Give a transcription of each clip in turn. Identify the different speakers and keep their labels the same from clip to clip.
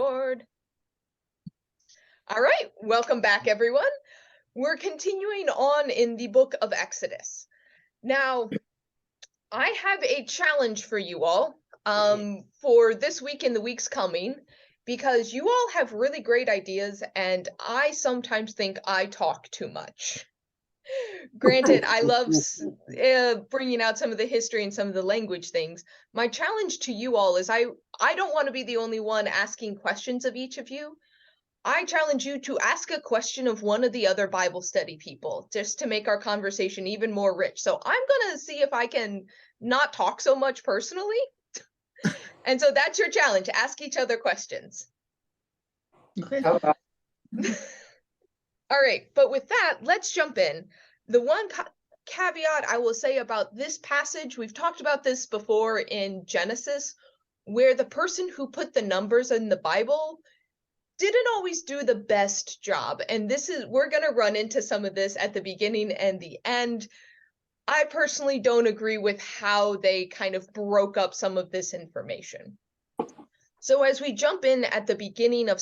Speaker 1: Record. All right, welcome back, everyone. We're continuing on in the book of Exodus. Now, I have a challenge for you all for this week and the weeks coming, because you all have really great ideas, and I sometimes think I talk too much. Granted, I love bringing out some of the history and some of the language things. My challenge to you all is I don't want to be the only one asking questions of each of you. I challenge you to ask a question of one of the other Bible study people, just to make our conversation even more rich. So I'm going to see if I can not talk so much personally. And so that's your challenge. Ask each other questions.
Speaker 2: Okay.
Speaker 1: All right. But with that, let's jump in. The one caveat I will say about this passage, we've talked about this before in Genesis, where the person who put the numbers in the Bible didn't always do the best job. And we're going to run into some of this at the beginning and the end. I personally don't agree with how they kind of broke up some of this information. So as we jump in at the beginning of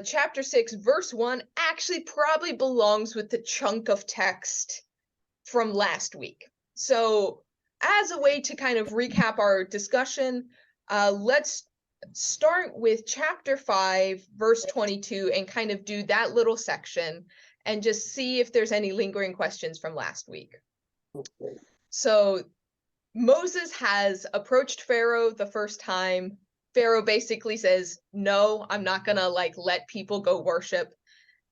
Speaker 1: chapter 6, verse 1 actually probably belongs with the chunk of text from last week. So as a way to kind of recap our discussion, let's start with chapter 5, verse 22, and kind of do that little section and just see if there's any lingering questions from last week. Okay. So Moses has approached Pharaoh the first time. Pharaoh basically says, no, I'm not gonna let people go worship.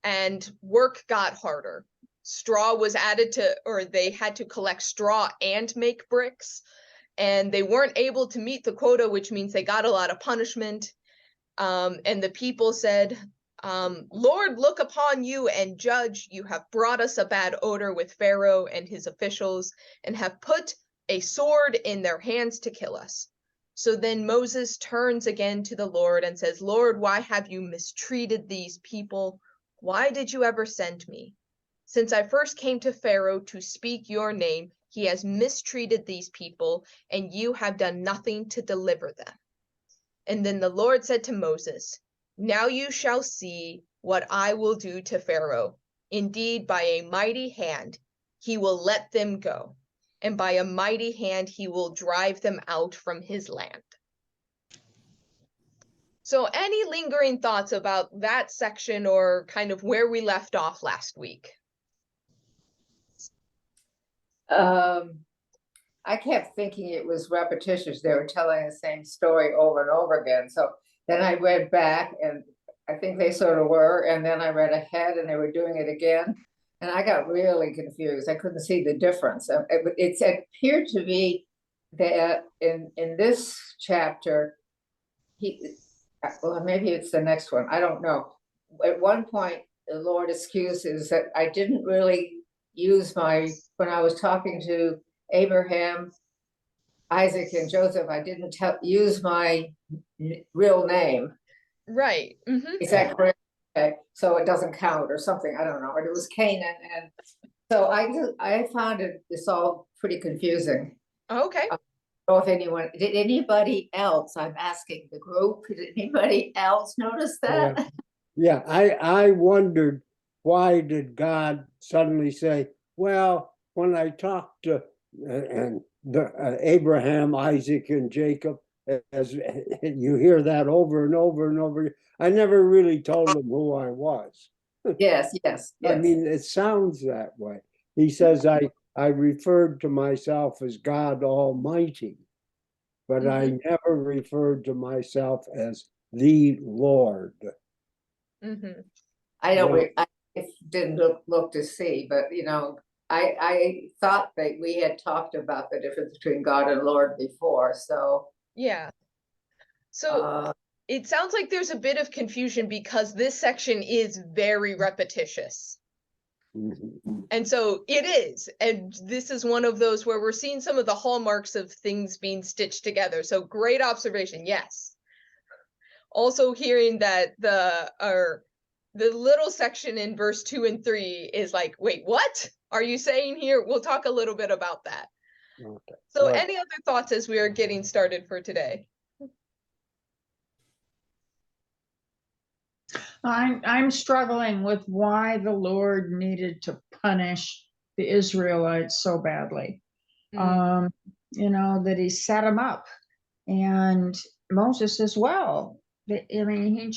Speaker 1: And work got harder. Straw was added or they had to collect straw and make bricks. And they weren't able to meet the quota, which means they got a lot of punishment. And the people said, Lord, look upon you and judge. You have brought us a bad odor with Pharaoh and his officials, and have put a sword in their hands to kill us. So then Moses turns again to the Lord and says, Lord, why have you mistreated these people? Why did you ever send me? Since I first came to Pharaoh to speak your name, he has mistreated these people, and you have done nothing to deliver them. And then the Lord said to Moses, now you shall see what I will do to Pharaoh. Indeed, by a mighty hand, he will let them go, and by a mighty hand, he will drive them out from his land. So any lingering thoughts about that section or kind of where we left off last week?
Speaker 2: I kept thinking it was repetitious. They were telling the same story over and over again. So then I read back, and I think they sort of were. And then I read ahead, and they were doing it again. And I got really confused. I couldn't see the difference. It appeared to be that in this chapter, well, maybe it's the next one. I don't know. At one point, the Lord excuses that I didn't really use when I was talking to Abraham, Isaac, and Joseph, I didn't use my real name.
Speaker 1: Right. Mm-hmm.
Speaker 2: Is that correct? Okay. So it doesn't count or something. I don't know. But it was Canaan. And so I found it's all pretty confusing.
Speaker 1: Okay.
Speaker 2: I don't know if did anybody else, I'm asking the group, did anybody else notice that?
Speaker 3: Yeah, I wondered, why did God suddenly say, well, when I talked to Abraham, Isaac, and Jacob, as you hear that over and over and over, I never really told them who I was.
Speaker 2: Yes.
Speaker 3: I mean, it sounds that way. He says, I referred to myself as God Almighty, but I never referred to myself as the Lord.
Speaker 1: Mm-hmm.
Speaker 2: I didn't look to see, but I thought that we had talked about the difference between God and Lord before, so.
Speaker 1: Yeah. So it sounds like there's a bit of confusion because this section is very repetitious.
Speaker 3: Mm-hmm.
Speaker 1: And so it is. And this is one of those where we're seeing some of the hallmarks of things being stitched together. So great observation. Yes. Also hearing that the little section in verse 2 and 3 is like, wait, what are you saying here? We'll talk a little bit about that. Okay. So any other thoughts as we are getting started for today?
Speaker 4: I'm struggling with why the Lord needed to punish the Israelites so badly. That he set them up, and Moses as well. I mean,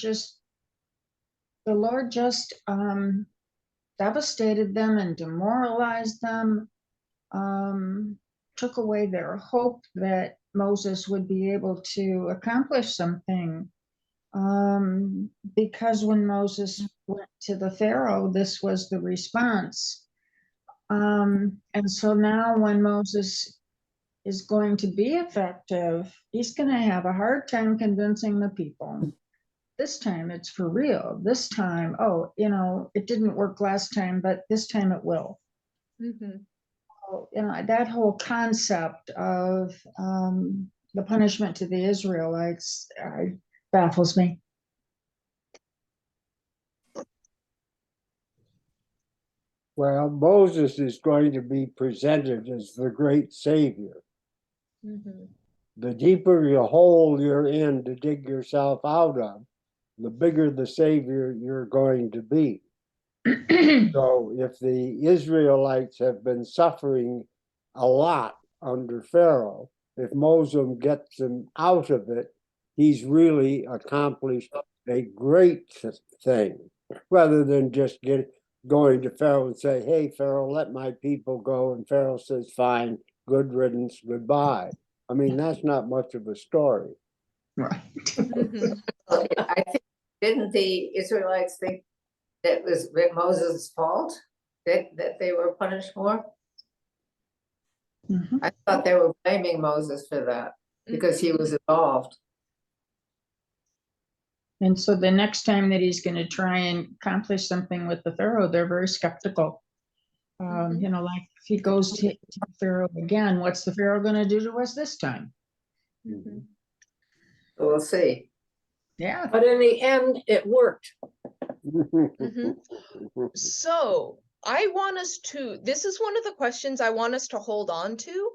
Speaker 4: the Lord just devastated them and demoralized them, took away their hope that Moses would be able to accomplish something. Because when Moses went to the Pharaoh, this was the response. And so now when Moses is going to be effective, he's going to have a hard time convincing the people. This time it's for real. This time, it didn't work last time, but this time it will. So, that whole concept of the punishment to the Israelites baffles me.
Speaker 3: Well, Moses is going to be presented as the great savior. The deeper the hole you're in to dig yourself out of, the bigger the savior you're going to be. So if the Israelites have been suffering a lot under Pharaoh, if Moses gets them out of it, he's really accomplished a great thing, rather than just going to Pharaoh and say, hey, Pharaoh, let my people go. And Pharaoh says, fine, good riddance, goodbye. I mean, that's not much of a story.
Speaker 4: Right.
Speaker 2: I think, didn't the Israelites think that was Moses' fault that they were punished more? I thought they were blaming Moses for that because he was involved.
Speaker 4: And so the next time that he's going to try and accomplish something with the Pharaoh, they're very skeptical. Like if he goes to Pharaoh again, what's the Pharaoh going to do to us this time?
Speaker 2: We'll see.
Speaker 4: Yeah.
Speaker 5: But in the end, it worked.
Speaker 1: So this is one of the questions I want us to hold on to,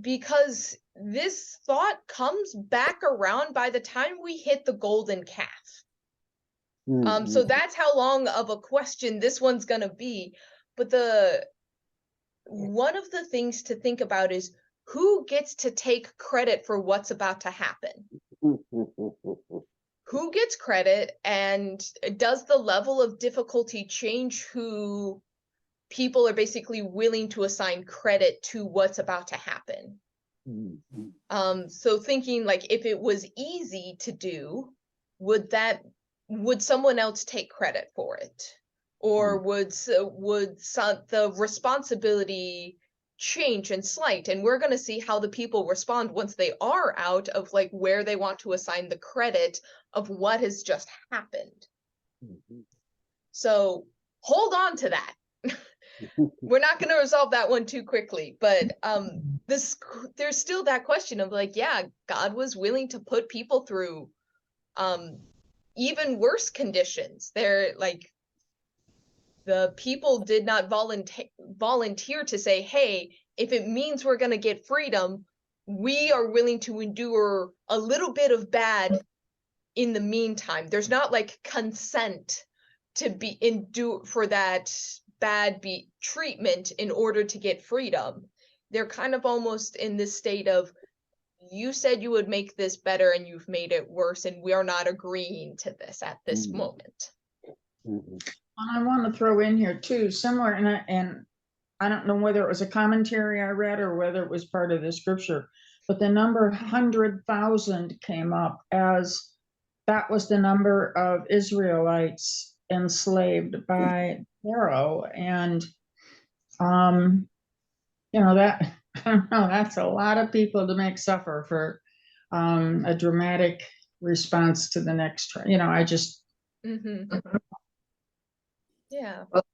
Speaker 1: because this thought comes back around by the time we hit the golden calf. So that's how long of a question this one's gonna be. But one of the things to think about is who gets to take credit for what's about to happen? Who gets credit, and does the level of difficulty change who people are basically willing to assign credit to what's about to happen? So thinking like, if it was easy to do, would someone else take credit for it? Or would the responsibility change and slight? And we're going to see how the people respond once they are out of like where they want to assign the credit of what has just happened. So hold on to that. We're not going to resolve that one too quickly, but there's still that question of like, yeah, God was willing to put people through even worse conditions. They're like, the people did not volunteer to say, hey, if it means we're going to get freedom, we are willing to endure a little bit of bad in the meantime. There's not like consent to endure for that bad treatment in order to get freedom. They're kind of almost in this state of, you said you would make this better and you've made it worse, and we are not agreeing to this at this moment.
Speaker 4: I want to throw in here too, similar, and I don't know whether it was a commentary I read or whether it was part of the scripture, but the number 100,000 came up as that was the number of Israelites enslaved by Pharaoh. And that I don't know, that's a lot of people to make suffer for a dramatic response to the next, I just
Speaker 1: Yeah.
Speaker 2: Well,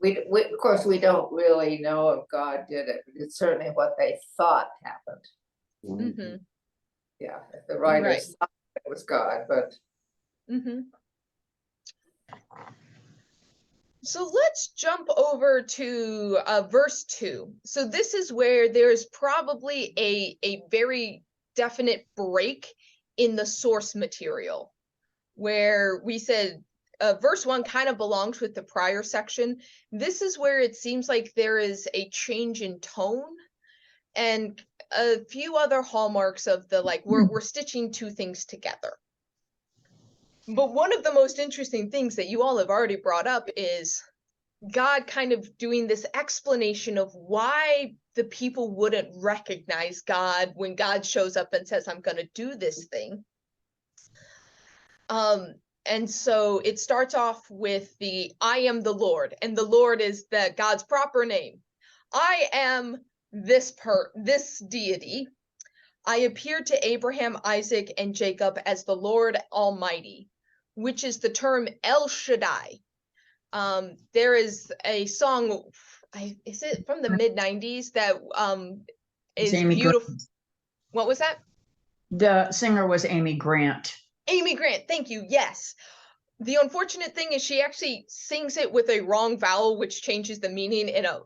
Speaker 2: we of course we don't really know if God did it, but it's certainly what they thought happened. Yeah, if the writers thought it was God, but
Speaker 1: So let's jump over to verse 2. So this is where there's probably a very definite break in the source material. where we said verse 1 kind of belongs with the prior section. This is where it seems like there is a change in tone and a few other hallmarks of the, like, we're stitching two things together. But one of the most interesting things that you all have already brought up is God kind of doing this explanation of why the people wouldn't recognize God when God shows up and says, I'm going to do this thing. And so it starts off with the I am the Lord, and the Lord is God's proper name. I am this deity. I appeared to Abraham, Isaac, and Jacob as the Lord Almighty, which is the term El Shaddai. There is a song, is it from the mid-90s, that is
Speaker 4: Amy
Speaker 1: beautiful.
Speaker 4: Grant.
Speaker 1: What was that?
Speaker 4: The singer was Amy Grant.
Speaker 1: Amy Grant, thank you, yes. The unfortunate thing is she actually sings it with a wrong vowel, which changes the meaning in a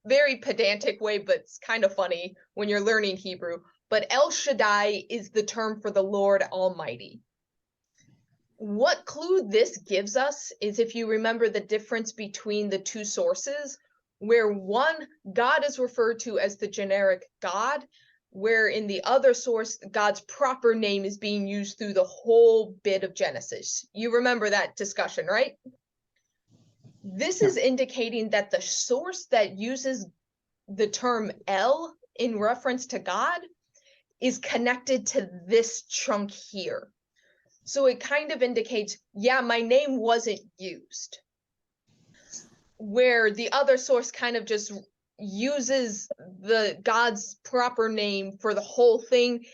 Speaker 1: very pedantic way, but it's kind of funny when you're learning Hebrew. But El Shaddai is the term for the Lord Almighty. What clue this gives us is, if you remember the difference between the two sources, where one, God is referred to as the generic God, where in the other source, God's proper name is being used through the whole bit of Genesis. You remember that discussion, right? This is indicating that the source that uses the term El in reference to God is connected to this chunk here. So it kind of indicates, yeah, my name wasn't used. Where the other source kind of just uses the God's proper name for the whole thing.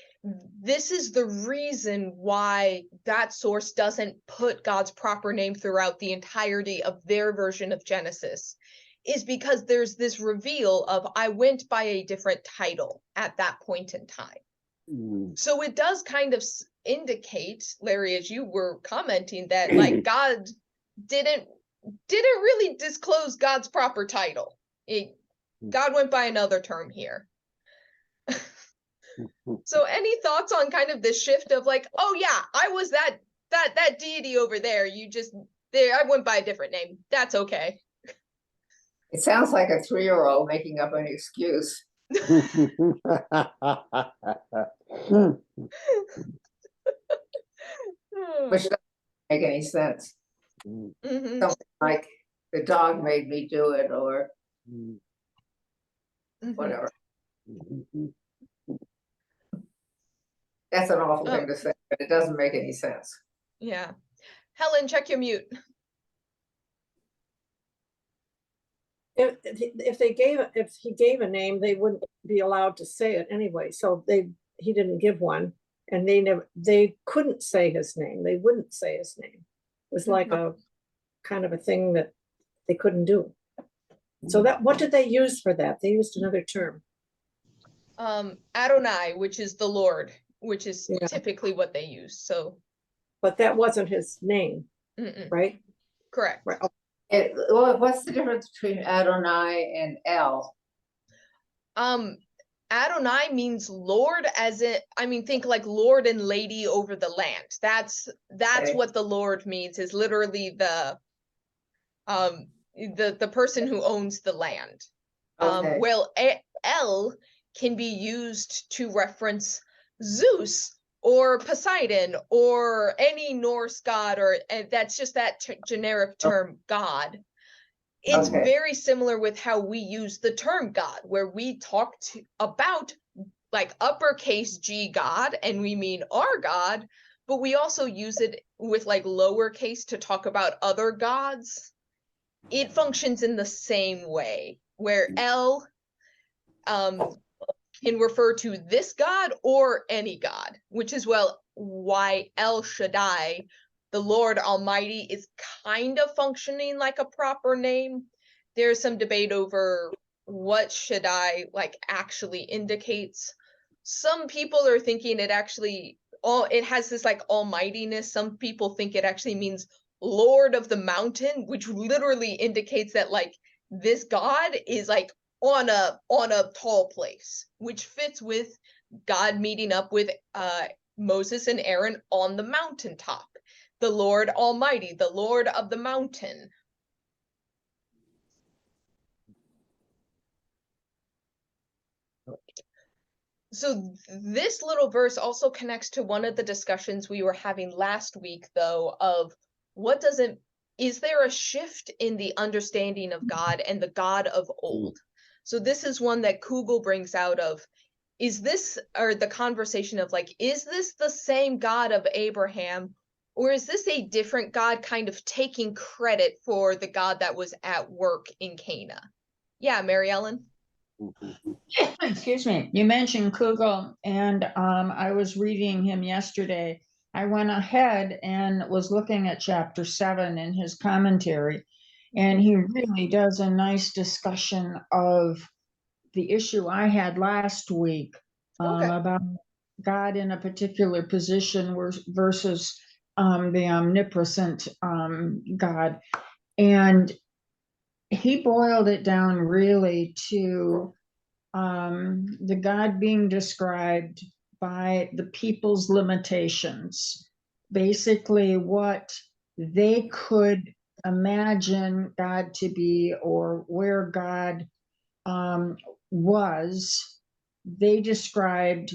Speaker 1: This is the reason why that source doesn't put God's proper name throughout the entirety of their version of Genesis, is because there's this reveal of I went by a different title at that point in time. So it does kind of indicate, Larry, as you were commenting, that like God didn't really disclose God's proper title. God went by another term here. So any thoughts on kind of this shift of like, oh yeah, I was that deity over there. I went by a different name. That's okay.
Speaker 2: It sounds like a 3-year-old making up an excuse. Which doesn't make any sense.
Speaker 1: Mm-hmm.
Speaker 2: Something like the dog made me do it, or whatever. That's an awful thing to say, but it doesn't make any sense.
Speaker 1: Yeah. Helen, check your mute.
Speaker 5: If he gave a name, they wouldn't be allowed to say it anyway. So he didn't give one, and they couldn't say his name. They wouldn't say his name. It was like a kind of a thing that they couldn't do. So what did they use for that? They used another term.
Speaker 1: Adonai, which is the Lord, which is typically what they use. So,
Speaker 5: but that wasn't his name, right?
Speaker 1: Correct.
Speaker 5: Right.
Speaker 2: What's the difference between Adonai and El?
Speaker 1: Adonai means Lord, think like Lord and Lady over the land. That's okay. What the Lord means, is literally the person who owns the land. Okay. Well, El can be used to reference Zeus or Poseidon or any Norse god, and that's just that generic term God. It's very similar with how we use the term God, where we talk about like uppercase G God, and we mean our God, but we also use it with like lowercase to talk about other gods. It functions in the same way, where El can refer to this God or any God, which is why El Shaddai, the Lord Almighty, is kind of functioning like a proper name. There's some debate over what Shaddai actually indicates. Some people are thinking it has this like almightiness. Some people think it actually means Lord of the Mountain, which literally indicates that like this God is like on a tall place, which fits with God meeting up with Moses and Aaron on the mountaintop. the Lord Almighty, the Lord of the mountain. So this little verse also connects to one of the discussions we were having last week, though, of what does it, is there a shift in the understanding of God and the God of old? So this is one that Kugel brings out of, is this, or the conversation of like, is this the same God of Abraham, or is this a different God kind of taking credit for the God that was at work in Cana? Yeah, Mary Ellen?
Speaker 4: Excuse me, you mentioned Kugel, and I was reading him yesterday. I went ahead and was looking at chapter 7 in his commentary, and he really does a nice discussion of the issue I had last week about God in a particular position versus the omnipresent God. And he boiled it down really to the God being described by the people's limitations, basically what they could imagine God to be, or where God was. They described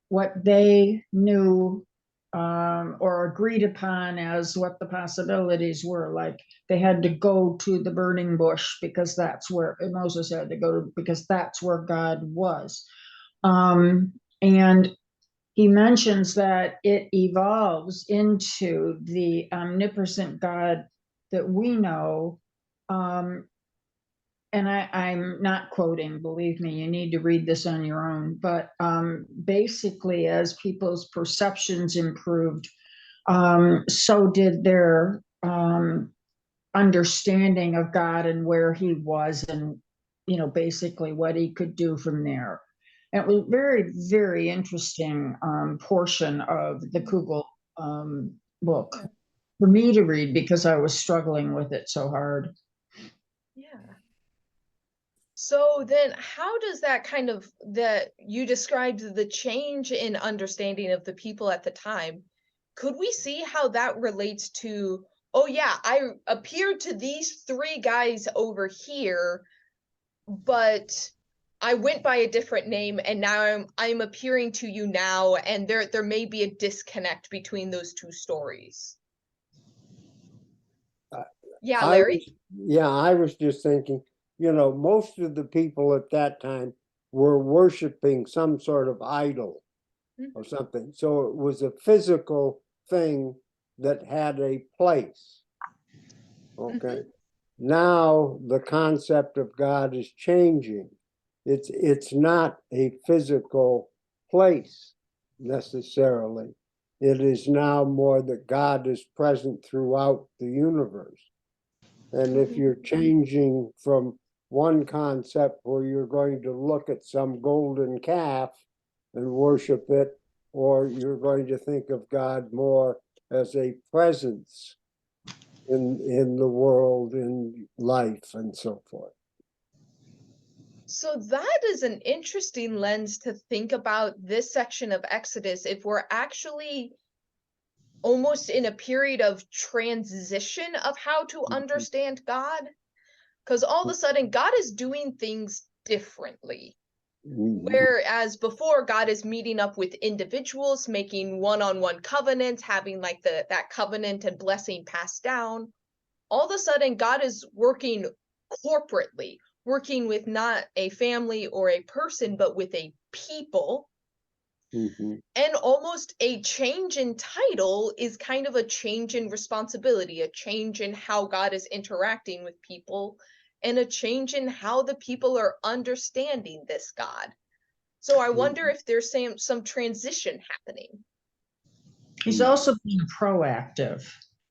Speaker 4: what they knew or agreed upon as what the possibilities were. Like they had to go to the burning bush because that's where Moses had to go to, because that's where God was. And he mentions that it evolves into the omnipresent God that we know. And I'm not quoting, believe me, you need to read this on your own. But basically, as people's perceptions improved, so did their understanding of God and where he was, and, you know, basically what he could do from there. And it was very, very interesting portion of the Kugel book for me to read because I was struggling with it so hard.
Speaker 1: Yeah. So then how does that kind of, that you described the change in understanding of the people at the time, could we see how that relates to, oh yeah, I appeared to these three guys over here, but I went by a different name and now I'm appearing to you now, and there may be a disconnect between those two stories. Yeah, Larry?
Speaker 3: I was just thinking, you know, most of the people at that time were worshiping some sort of idol or something. So it was a physical thing that had a place. Okay. Now the concept of God is changing. It's not a physical place necessarily. It is now more that God is present throughout the universe. And if you're changing from one concept where you're going to look at some golden calf and worship it, or you're going to think of God more as a presence in the world, in life, and so forth.
Speaker 1: So that is an interesting lens to think about this section of Exodus, if we're actually almost in a period of transition of how to understand God. Because all of a sudden, God is doing things differently. Whereas before, God is meeting up with individuals, making one-on-one covenants, having like that covenant and blessing passed down. All of a sudden, God is working corporately, working with not a family or a person, but with a people. And almost a change in title is kind of a change in responsibility, a change in how God is interacting with people, and a change in how the people are understanding this God. So I wonder if there's some transition happening.
Speaker 4: He's also being proactive,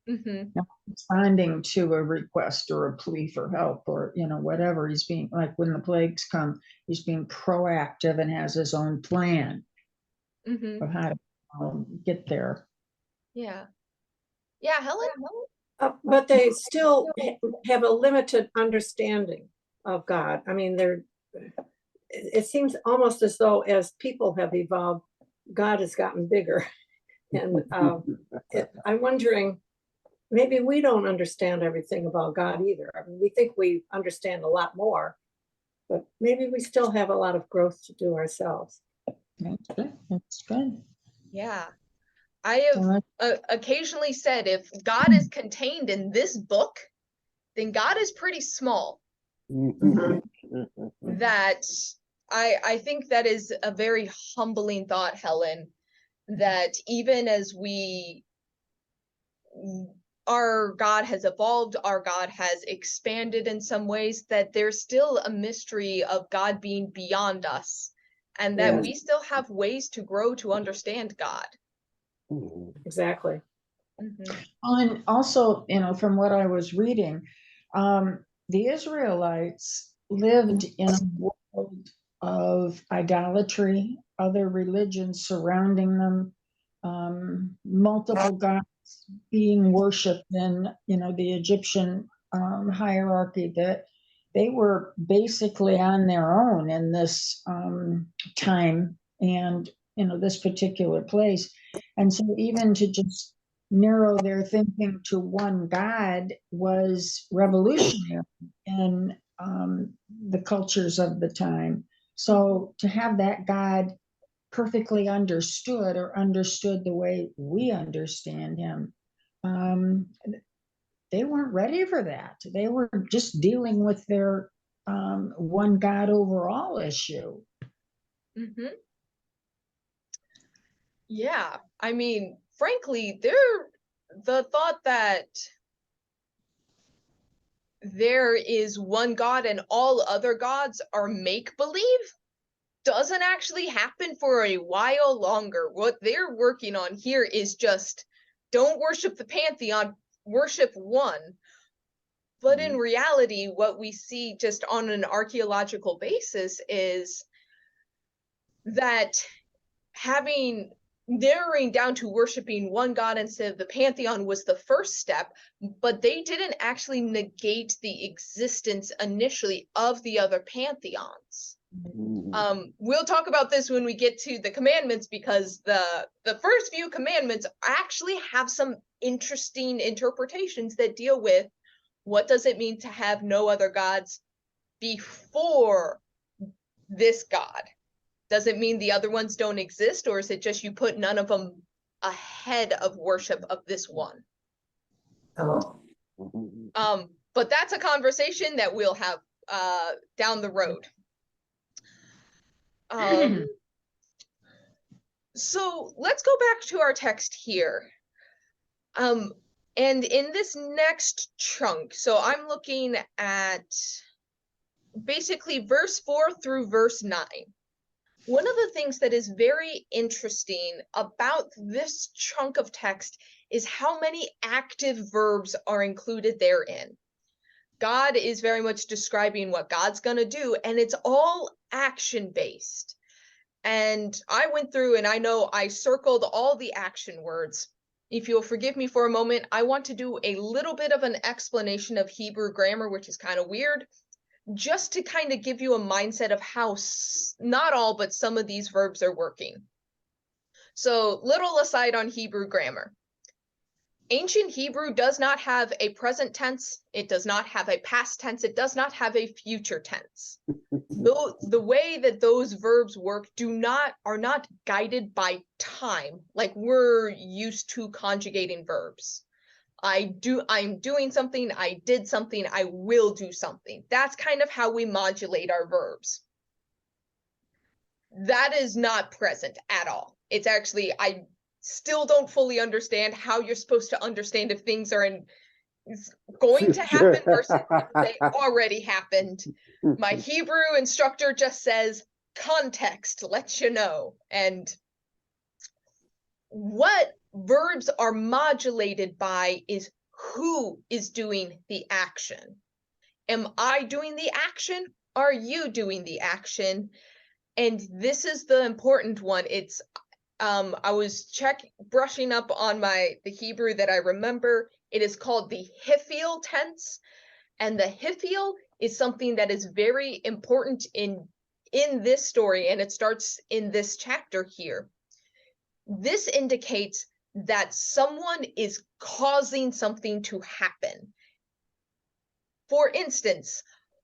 Speaker 4: not responding to a request or a plea for help, or, you know, whatever. He's being, like when the plagues come, he's being proactive and has his own plan of how to get there.
Speaker 1: Yeah, Helen?
Speaker 5: But they still have a limited understanding of God. I mean, it seems almost as though as people have evolved, God has gotten bigger. And I'm wondering maybe we don't understand everything about God either. I mean, we think we understand a lot more, but maybe we still have a lot of growth to do ourselves.
Speaker 4: That's good. That's good.
Speaker 1: Yeah. I have occasionally said if God is contained in this book, then God is pretty small. That I think that is a very humbling thought, Helen, that even as our God has evolved, our God has expanded in some ways, that there's still a mystery of God being beyond us, and that we still have ways to grow to understand God.
Speaker 5: Exactly.
Speaker 4: And also, from what I was reading, the Israelites lived in a world of idolatry, other religions surrounding them, multiple gods being worshipped in, the Egyptian hierarchy, that they were basically on their own in this time and, this particular place. And so even to just narrow their thinking to one God was revolutionary in the cultures of the time. So to have that God perfectly understood, or understood the way we understand him, they weren't ready for that. They were just dealing with their one God overall issue.
Speaker 1: Yeah, I mean, frankly, the thought that there is one God and all other gods are make-believe doesn't actually happen for a while longer. What they're working on here is just don't worship the pantheon, worship one. But in reality, what we see just on an archaeological basis is that narrowing down to worshiping one God instead of the pantheon was the first step, but they didn't actually negate the existence initially of the other pantheons. We'll talk about this when we get to the commandments, because the first few commandments actually have some interesting interpretations that deal with what does it mean to have no other gods before this God. Does it mean the other ones don't exist, or is it just you put none of them ahead of worship of this one? But that's a conversation that we'll have down the road. So let's go back to our text here. And in this next chunk, so I'm looking at basically verse 4 through verse 9. One of the things that is very interesting about this chunk of text is how many active verbs are included therein. God is very much describing what God's going to do, and it's all action-based. And I went through and I know I circled all the action words. If you'll forgive me for a moment, I want to do a little bit of an explanation of Hebrew grammar, which is kind of weird, just to kind of give you a mindset of how not all, but some of these verbs are working. So, little aside on Hebrew grammar. Ancient Hebrew does not have a present tense, it does not have a past tense, it does not have a future tense. The way that those verbs work are not guided by time, like we're used to conjugating verbs. I'm doing something, I did something, I will do something. That's kind of how we modulate our verbs. That is not present at all. It's actually, I still don't fully understand how you're supposed to understand if things are going to happen versus they already happened. My Hebrew instructor just says context lets you know. And what verbs are modulated by is who is doing the action. Am I doing the action? Are you doing the action? And this is the important one. It's I was brushing up on the Hebrew that I remember. It is called the Hifil tense, and the Hifil is something that is very important in this story, and it starts in this chapter here. This indicates that someone is causing something to happen. For instance,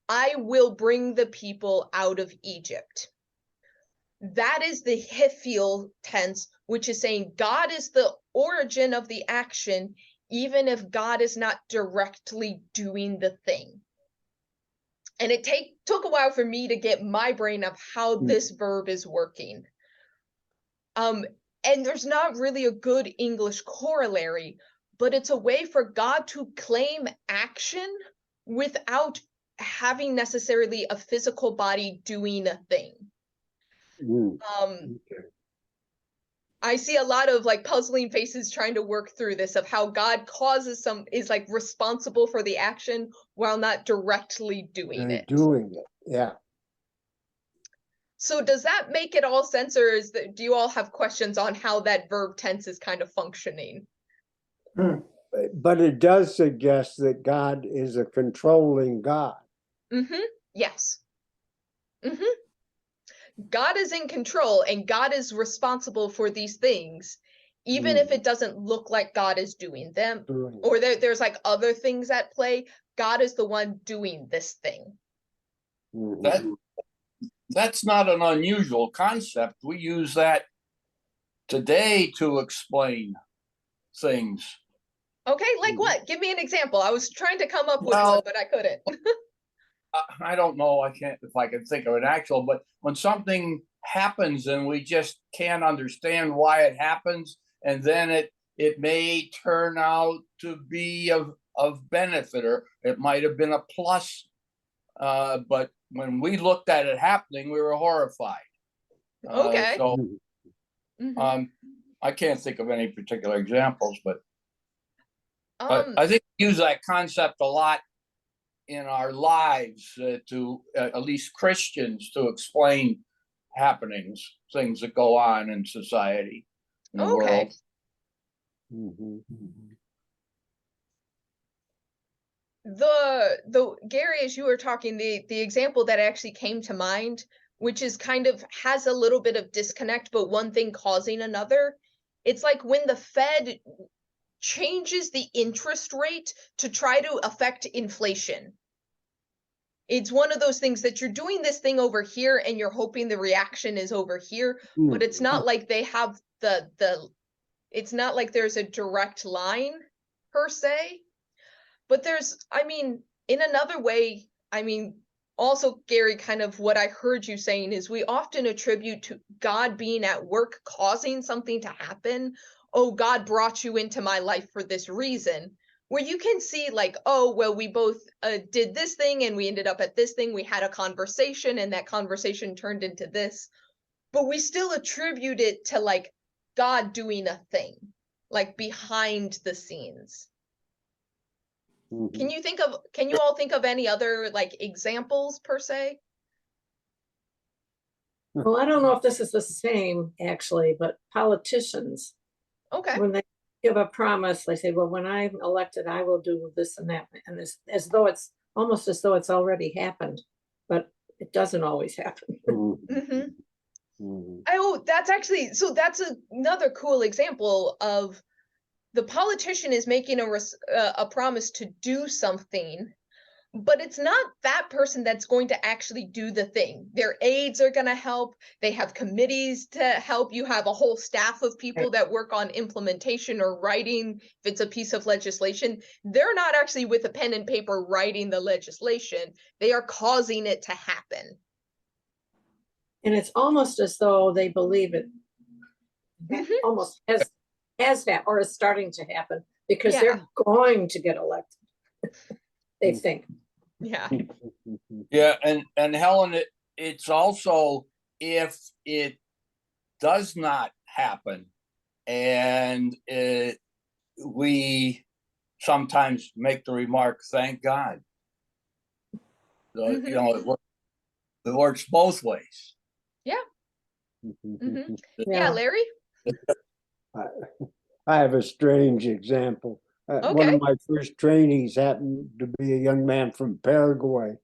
Speaker 1: I will bring the people out of Egypt. That is the Hiphil tense, which is saying God is the origin of the action, even if God is not directly doing the thing. And it took a while for me to get my brain of how this verb is working. And there's not really a good English corollary, but it's a way for God to claim action without having necessarily a physical body doing a thing.
Speaker 3: Okay.
Speaker 1: I see a lot of like puzzling faces trying to work through this of how God is like responsible for the action while not directly doing it.
Speaker 3: Doing it, yeah.
Speaker 1: So does that make it all sense, or do you all have questions on how that verb tense is kind of functioning?
Speaker 3: But it does suggest that God is a controlling God.
Speaker 1: Yes. God is in control and God is responsible for these things, even if it doesn't look like God is doing them, or there's like other things at play. God is the one doing this thing.
Speaker 6: That's not an unusual concept. We use that today to explain things.
Speaker 1: Okay, like what? Give me an example. I was trying to come up with one, but I couldn't.
Speaker 6: I don't know. I can't, if I can think of an actual, but when something happens and we just can't understand why it happens, and then it may turn out to be of benefit, or it might have been a plus. But when we looked at it happening, we were horrified.
Speaker 1: Okay.
Speaker 6: So I can't think of any particular examples, but I think we use that concept a lot in our lives to at least Christians, to explain happenings, things that go on in society, in the world.
Speaker 1: The Gary, as you were talking, the example that actually came to mind, which is kind of has a little bit of disconnect, but one thing causing another. It's like when the Fed changes the interest rate to try to affect inflation. It's one of those things that you're doing this thing over here and you're hoping the reaction is over here, but it's not like they have it's not like there's a direct line per se. But there's, I mean, in another way, I mean, also, Gary, kind of what I heard you saying is we often attribute to God being at work causing something to happen. Oh, God brought you into my life for this reason. Where you can see like, oh, well, we both did this thing and we ended up at this thing. We had a conversation and that conversation turned into this. But we still attribute it to like God doing a thing, like behind the scenes. Can you all think of any other like examples per se?
Speaker 5: Well, I don't know if this is the same actually, but politicians,
Speaker 1: Okay.
Speaker 5: when they give a promise, they say, well, when I'm elected, I will do this and that. And it's as though it's almost as though it's already happened, but it doesn't always happen.
Speaker 1: Oh, that's actually, so that's another cool example of the politician is making a promise to do something, but it's not that person that's going to actually do the thing. Their aides are going to help. They have committees to help. You have a whole staff of people that work on implementation or writing. If it's a piece of legislation, they're not actually with a pen and paper writing the legislation. They are causing it to happen.
Speaker 5: And it's almost as though they believe it almost has that or is starting to happen because they're going to get elected. They think.
Speaker 1: Yeah.
Speaker 6: Yeah, and Helen, it's also if it does not happen, and we sometimes make the remark, "Thank God." You know, it works both ways.
Speaker 1: Yeah. Yeah, Larry?
Speaker 3: I have a strange example. One of my first trainees happened to be a young man from Paraguay.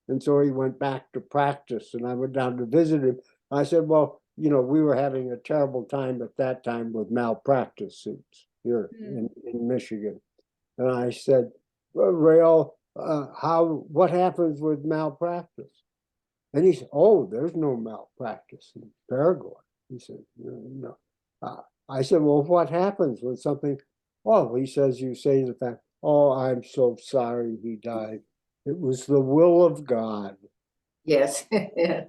Speaker 3: And so he went back to practice and I went down to visit him. I said, well, we were having a terrible time at that time with malpractice suits here in Michigan. And I said, well, Rail, what happens with malpractice? And he said, oh, there's no malpractice in Paraguay. He said, no. I said, well, what happens when something, oh, he says, you say the fact, oh, I'm so sorry he died. It was the will of God.
Speaker 2: Yes. Yeah.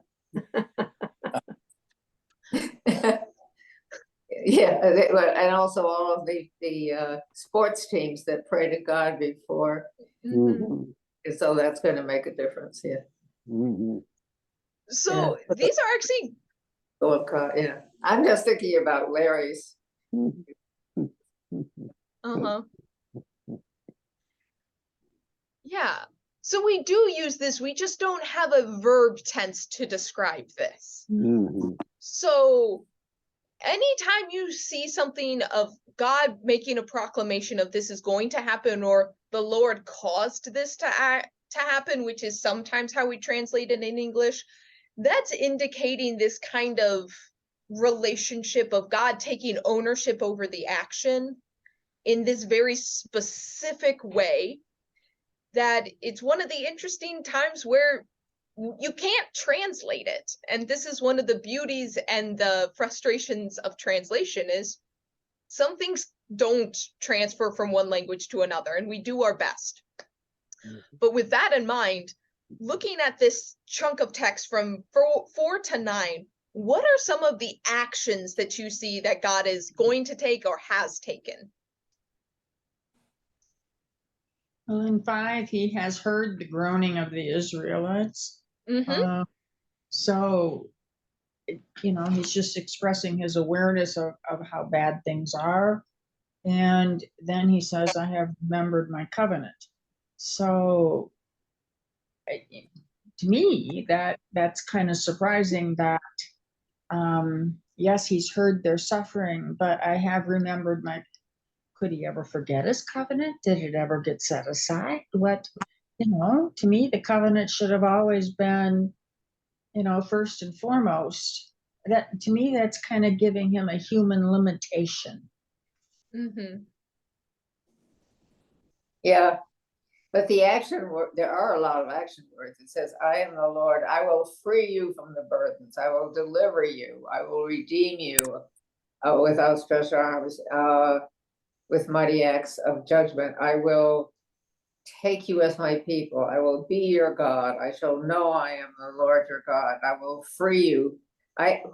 Speaker 2: Yeah, and also all of the sports teams that pray to God before,
Speaker 3: Mhm,
Speaker 2: and so that's going to make a difference. Yeah.
Speaker 3: mhm.
Speaker 1: So these are actually
Speaker 2: Will of God. Yeah. I'm just thinking about Larry's.
Speaker 1: uh-huh. Yeah. So we do use this, we just don't have a verb tense to describe this.
Speaker 3: Mhm.
Speaker 1: So anytime you see something of God making a proclamation of this is going to happen, or the Lord caused this to happen, which is sometimes how we translate it in English, that's indicating this kind of relationship of God taking ownership over the action in this very specific way, that it's one of the interesting times where you can't translate it. And this is one of the beauties and the frustrations of translation, is some things don't transfer from one language to another, and we do our best. But with that in mind, looking at this chunk of text from 4 to 9, what are some of the actions that you see that God is going to take or has taken?
Speaker 4: Well, in 5, he has heard the groaning of the Israelites.
Speaker 1: Mm-hmm.
Speaker 4: So, he's just expressing his awareness of how bad things are. And then he says, I have remembered my covenant. So, to me, that's kind of surprising that, yes, he's heard their suffering, but I have remembered could he ever forget his covenant? Did it ever get set aside? To me, the covenant should have always been, first and foremost. That, to me, that's kind of giving him a human limitation.
Speaker 1: Mm-hmm.
Speaker 2: Yeah. But the action word, there are a lot of action words. It says, I am the Lord, I will free you from the burdens, I will deliver you, I will redeem you with outstretched arms, with mighty acts of judgment. I will take you as my people, I will be your God, I shall know I am the Lord your God, I will free you.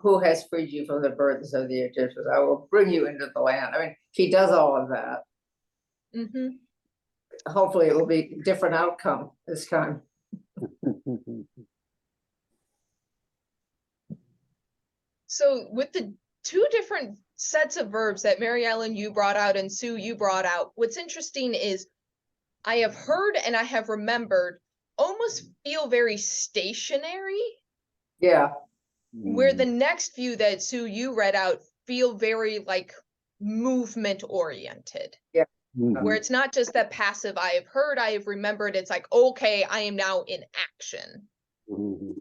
Speaker 2: Who has freed you from the burdens of the Egyptians? I will bring you into the land. I mean, he does all of that.
Speaker 1: Mm-hmm.
Speaker 2: Hopefully it will be a different outcome this time.
Speaker 1: So with the 2 different sets of verbs that Mary Ellen you brought out and Sue you brought out, what's interesting is I have heard and I have remembered almost feel very stationary,
Speaker 2: Yeah.
Speaker 1: where the next few that Sue you read out feel very like movement oriented.
Speaker 2: Yeah.
Speaker 1: Where it's not just that passive I have heard, I have remembered, it's like, okay, I am now in action.
Speaker 3: Mhm.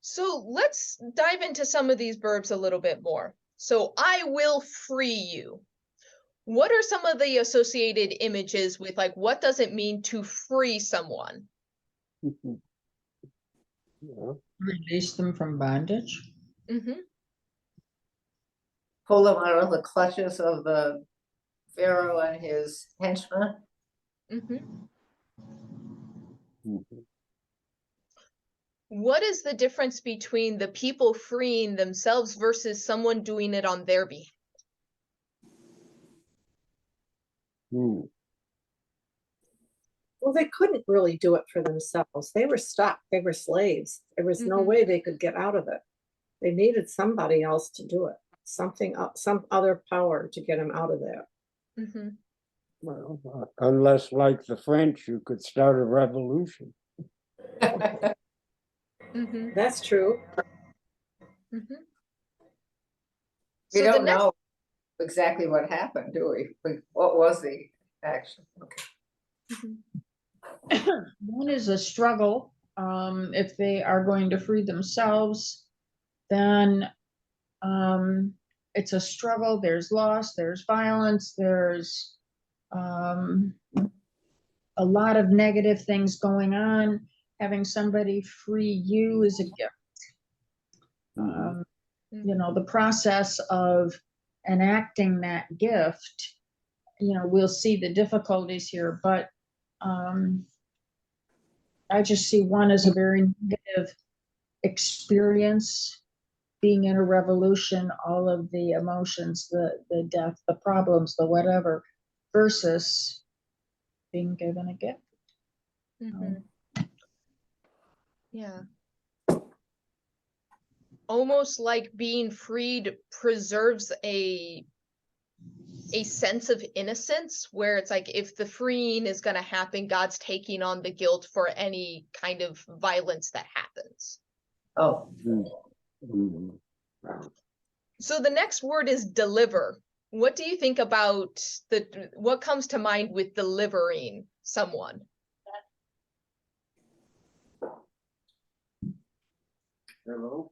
Speaker 1: So let's dive into some of these verbs a little bit more. So I will free you. What are some of the associated images with, like, what does it mean to free someone?
Speaker 3: Yeah.
Speaker 4: Release them from bondage.
Speaker 1: Mm-hmm.
Speaker 2: Pull them out of the clutches of the Pharaoh and his henchmen.
Speaker 1: Mm-hmm.
Speaker 3: Mhm.
Speaker 1: What is the difference between the people freeing themselves versus someone doing it on their behalf?
Speaker 3: Mhm.
Speaker 5: Well, they couldn't really do it for themselves. They were stuck. They were slaves. There was no
Speaker 1: Mhm.
Speaker 5: way they could get out of it. They needed somebody else to do it. Some other power to get them out of there.
Speaker 1: Mm-hmm.
Speaker 3: Well, unless, like the French, you could start a revolution.
Speaker 1: Mm-hmm.
Speaker 5: That's true.
Speaker 1: Mm-hmm.
Speaker 2: We
Speaker 1: So the
Speaker 2: don't
Speaker 1: next,
Speaker 2: know exactly what happened, do we? What was the Action, okay.
Speaker 4: One is a struggle. If they are going to free themselves, then it's a struggle. There's loss, there's violence, there's a lot of negative things going on. Having somebody free you is a gift. You know, the process of enacting that gift, you know, we'll see the difficulties here, but I just see one as a very negative experience, being in a revolution, all of the emotions, the death, the problems, the whatever, versus being given a gift.
Speaker 1: Yeah. Almost like being freed preserves a sense of innocence, where it's like, if the freeing is going to happen, God's taking on the guilt for any kind of violence that happens.
Speaker 2: Oh,
Speaker 1: So the next word is deliver. What do you think about what comes to mind with delivering someone?
Speaker 3: Hello?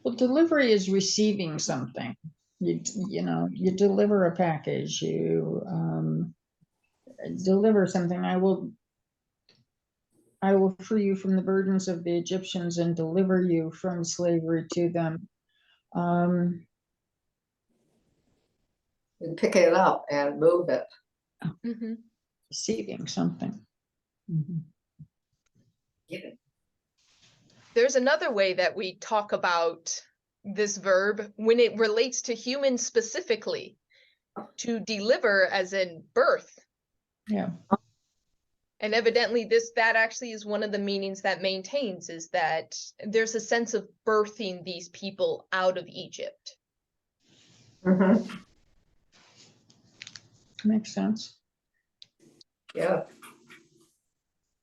Speaker 4: Well, delivery is receiving something. You know, you deliver a package, you deliver something. I will free you from the burdens of the Egyptians and deliver you from slavery to them.
Speaker 2: you pick it up and move it.
Speaker 4: Receiving something.
Speaker 2: Give it.
Speaker 1: There's another way that we talk about this verb when it relates to humans specifically, to deliver as in birth.
Speaker 4: Yeah.
Speaker 1: And evidently that actually is one of the meanings that maintains, is that there's a sense of birthing these people out of Egypt.
Speaker 4: Makes sense.
Speaker 2: Yeah.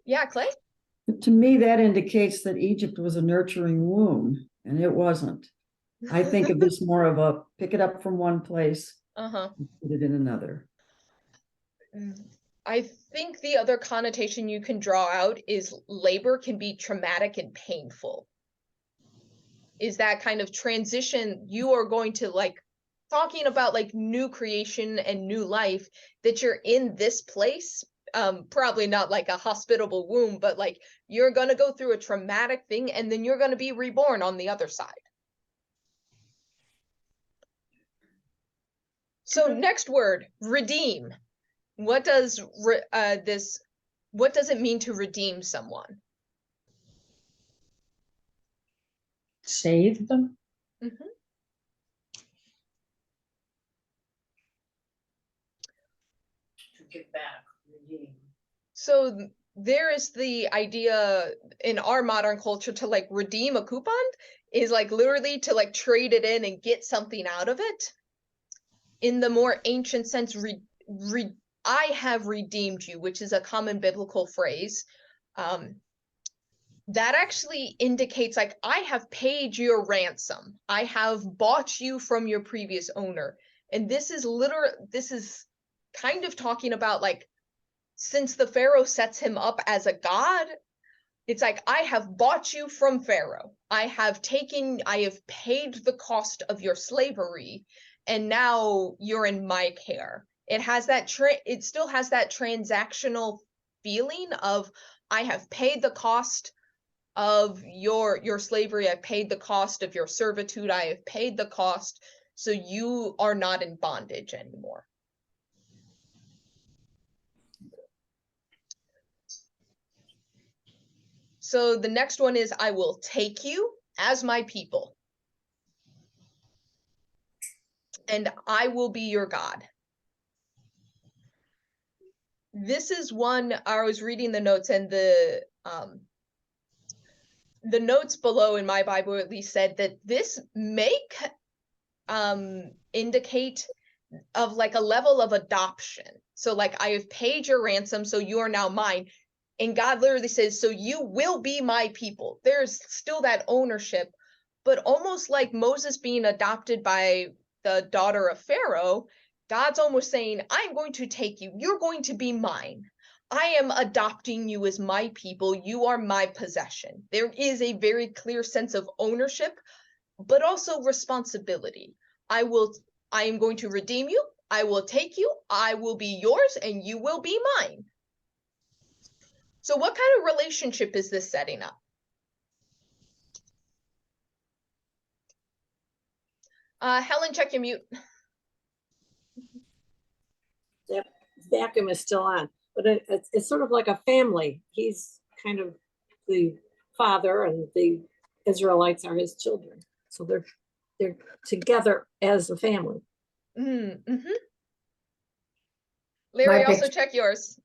Speaker 1: Yeah, Clay?
Speaker 7: To me, that indicates that Egypt was a nurturing womb, and it wasn't. I think of this more of a pick it up from one place, and put it in another.
Speaker 1: I think the other connotation you can draw out is labor can be traumatic and painful. Is that kind of transition you are going to, like, talking about like new creation and new life, that you're in this place, probably not like a hospitable womb, but like you're going to go through a traumatic thing and then you're going to be reborn on the other side. So next word, redeem. What does what does it mean to redeem someone?
Speaker 4: Save them.
Speaker 2: To give back, redeem.
Speaker 1: So there is the idea in our modern culture to like redeem a coupon is like literally to like trade it in and get something out of it. In the more ancient sense, I have redeemed you, which is a common biblical phrase. That actually indicates like, I have paid your ransom. I have bought you from your previous owner. And this is kind of talking about like, since the Pharaoh sets him up as a god, it's like, I have bought you from Pharaoh. I have paid the cost of your slavery, and now you're in my care. It has that it still has that transactional feeling of, I have paid the cost of your slavery, I've paid the cost of your servitude, I have paid the cost, so you are not in bondage anymore. So the next one is, I will take you as my people, and I will be your God. This is one, I was reading the notes, and the notes below in my Bible at least said that this may indicate of like a level of adoption. So like, I have paid your ransom, so you are now mine. And God literally says, so you will be my people. There's still that ownership, but almost like Moses being adopted by the daughter of Pharaoh, God's almost saying, I'm going to take you. You're going to be mine. I am adopting you as my people. You are my possession. There is a very clear sense of ownership, but also responsibility. I am going to redeem you. I will take you. I will be yours and you will be mine. So what kind of relationship is this setting up? Helen, check your mute.
Speaker 5: That vacuum is still on, but it's sort of like a family. He's kind of the father and the Israelites are his children. So they're together as a family.
Speaker 1: Mm-hmm. Larry, also check yours.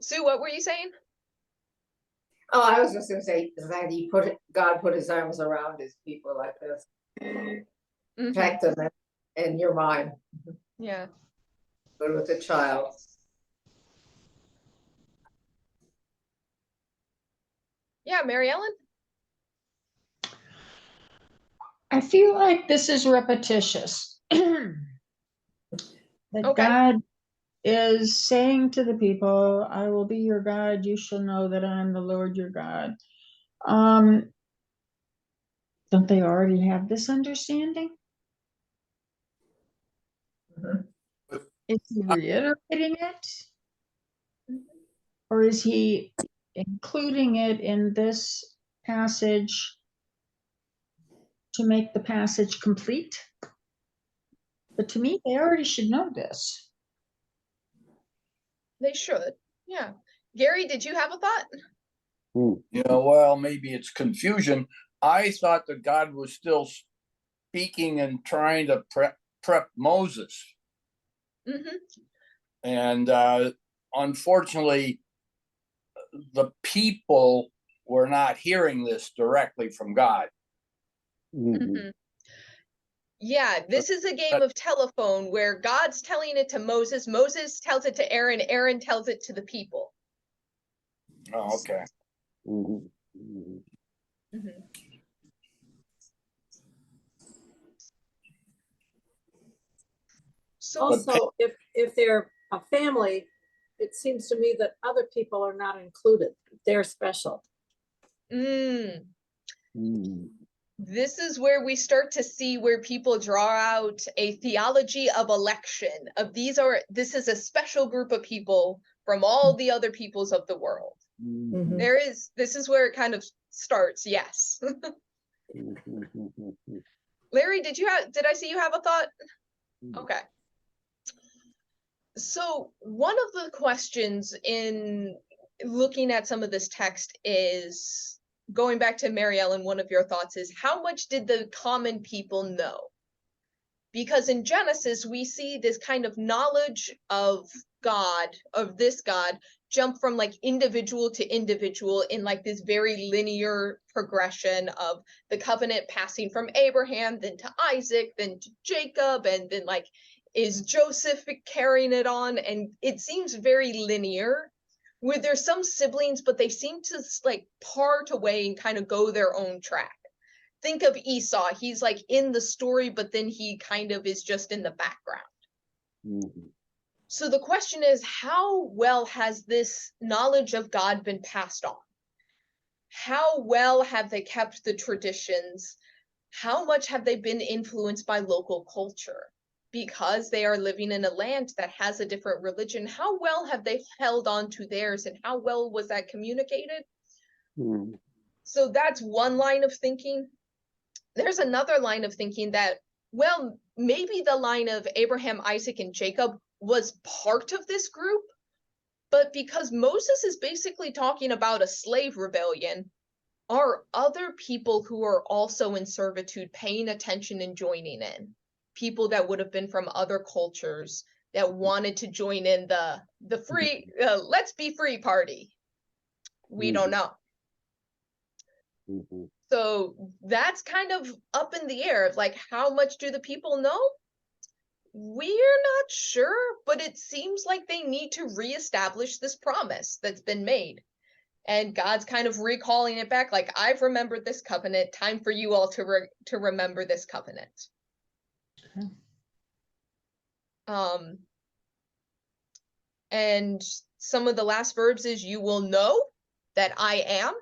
Speaker 1: Sue, what were you saying?
Speaker 2: Oh, I was just gonna say that God put his arms around his people like this. Protect them, and you're mine.
Speaker 1: Yeah.
Speaker 2: Good with a child.
Speaker 1: Yeah, Mary Ellen?
Speaker 4: I feel like this is repetitious. That
Speaker 1: Okay.
Speaker 4: God is saying to the people, I will be your God, you shall know that I am the Lord your God. Don't they already have this understanding? Is he reiterating it? Or is he including it in this passage to make the passage complete? But to me, they already should know this.
Speaker 1: They should. Yeah. Gary, did you have a thought?
Speaker 6: Well, maybe it's confusion. I thought that God was still speaking and trying to prep Moses. And unfortunately, the people were not hearing this directly from God.
Speaker 1: Yeah, this is a game of telephone where God's telling it to Moses, Moses tells it to Aaron, Aaron tells it to the people.
Speaker 6: Oh, okay.
Speaker 1: So
Speaker 5: also, if they're a family, it seems to me that other people are not included. They're special.
Speaker 1: This is where we start to see where people draw out a theology of election, of this is a special group of people from all the other peoples of the world. This is where it kind of starts, yes. Larry, did I see you have a thought? Okay. So one of the questions in looking at some of this text is, going back to Mary Ellen, one of your thoughts is, how much did the common people know? Because in Genesis, we see this kind of knowledge of God, of this God, jump from like individual to individual in like this very linear progression of the covenant passing from Abraham, then to Isaac, then to Jacob, and then like, is Joseph carrying it on? And it seems very linear, where there's some siblings, but they seem to like part away and kind of go their own track. Think of Esau. He's like in the story, but then he kind of is just in the background. So the question is, how well has this knowledge of God been passed on? How well have they kept the traditions? How much have they been influenced by local culture? Because they are living in a land that has a different religion, how well have they held on to theirs, and how well was that communicated? So that's one line of thinking. There's another line of thinking that, well, maybe the line of Abraham, Isaac, and Jacob was part of this group, but because Moses is basically talking about a slave rebellion, are other people who are also in servitude paying attention and joining in? People that would have been from other cultures that wanted to join in the free, let's be free party. We don't know. So that's kind of up in the air of like, how much do the people know? We're not sure, but it seems like they need to reestablish this promise that's been made. And God's kind of recalling it back, like, I've remembered this covenant, time for you all to remember this covenant. And some of the last verbs is you will know that I am,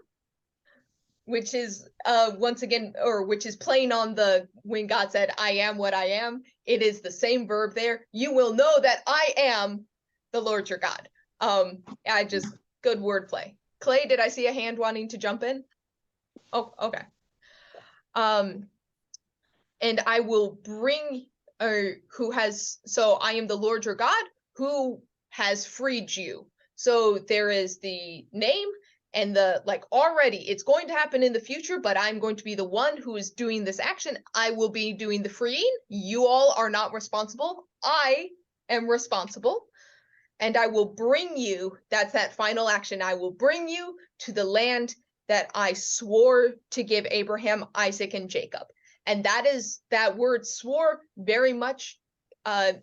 Speaker 1: which is once again, or which is playing on the when God said I am what I am, it is the same verb there. You will know that I am the Lord your God. I just good wordplay. Clay, did I see a hand wanting to jump in? Oh, okay. And I will bring so I am the Lord your God who has freed you. So there is the name and already it's going to happen in the future, but I'm going to be the one who is doing this action. I will be doing the freeing. You all are not responsible. I am responsible. And I will bring you, that's that final action. I will bring you to the land that I swore to give Abraham, Isaac, and Jacob. And that word swore very much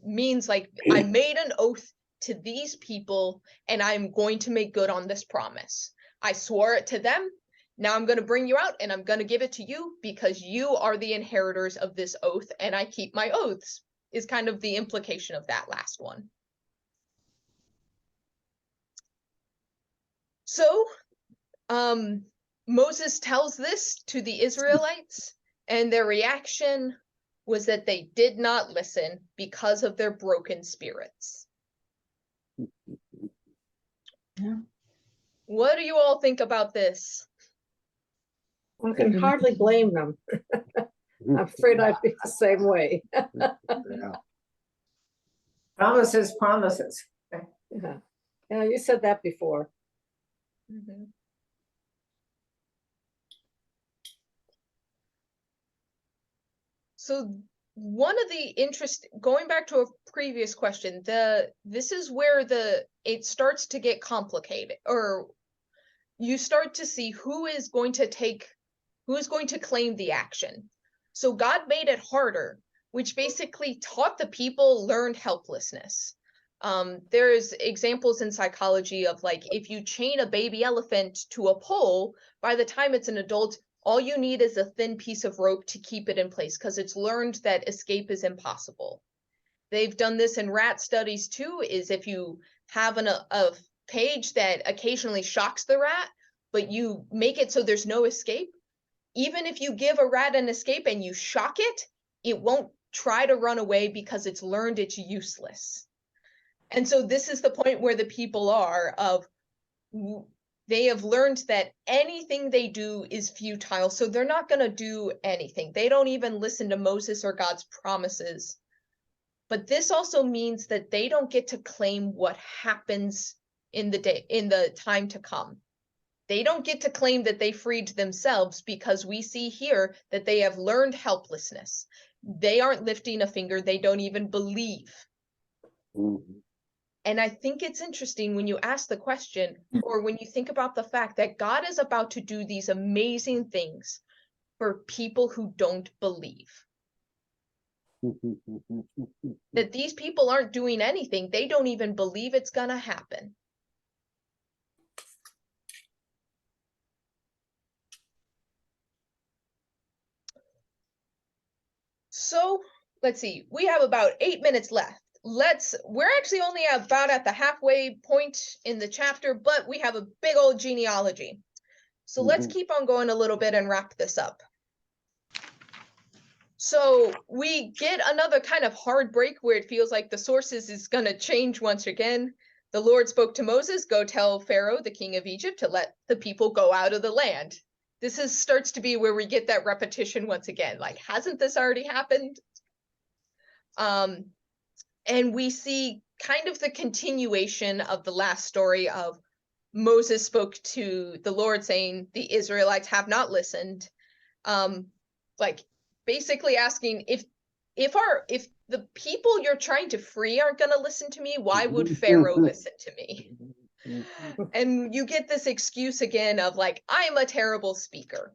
Speaker 1: means like I made an oath to these people and I'm going to make good on this promise. I swore it to them. Now I'm going to bring you out and I'm going to give it to you because you are the inheritors of this oath and I keep my oaths is kind of the implication of that last one. So Moses tells this to the Israelites, and their reaction was that they did not listen because of their broken spirits.
Speaker 4: Yeah.
Speaker 1: What do you all think about this?
Speaker 5: I can hardly blame them. I'm afraid I'd be the same way.
Speaker 3: Yeah.
Speaker 2: Promises, promises.
Speaker 5: Yeah. Yeah, you said that before.
Speaker 1: Mm-hmm. So one of the going back to a previous question, this is where it starts to get complicated, or you start to see who is going to claim the action. So God made it harder, which basically taught the people learned helplessness. There's examples in psychology of like, if you chain a baby elephant to a pole, by the time it's an adult, all you need is a thin piece of rope to keep it in place because it's learned that escape is impossible. They've done this in rat studies too, is if you have a cage that occasionally shocks the rat, but you make it so there's no escape, even if you give a rat an escape and you shock it, it won't try to run away because it's learned it's useless. And so this is the point where the people are they have learned that anything they do is futile, so they're not going to do anything. They don't even listen to Moses or God's promises. But this also means that they don't get to claim what happens in the time to come. They don't get to claim that they freed themselves because we see here that they have learned helplessness. They aren't lifting a finger. They don't even believe.
Speaker 3: Mm-hmm.
Speaker 1: And I think it's interesting when you ask the question, or when you think about the fact that God is about to do these amazing things for people who don't believe. That these people aren't doing anything. They don't even believe it's going to happen. So let's see, we have about 8 minutes left. We're actually only about at the halfway point in the chapter, but we have a big old genealogy. So let's keep on going a little bit and wrap this up. So we get another kind of hard break where it feels like the sources is going to change once again. The Lord spoke to Moses, go tell Pharaoh, the king of Egypt, to let the people go out of the land. This starts to be where we get that repetition once again. Like, hasn't this already happened? And we see kind of the continuation of the last story of Moses spoke to the Lord saying the Israelites have not listened. Like basically asking if the people you're trying to free aren't going to listen to me, why would Pharaoh listen to me? And you get this excuse again of like, I'm a terrible speaker,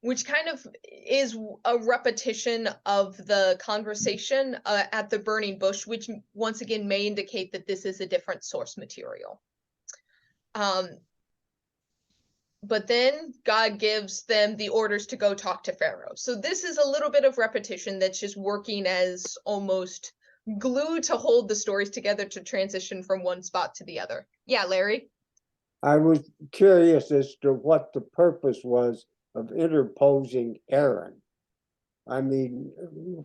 Speaker 1: which kind of is a repetition of the conversation at the burning bush, which once again may indicate that this is a different source material. but then God gives them the orders to go talk to Pharaoh. So this is a little bit of repetition that's just working as almost glue to hold the stories together to transition from one spot to the other. Yeah, Larry?
Speaker 3: I was curious as to what the purpose was of interposing Aaron. I mean,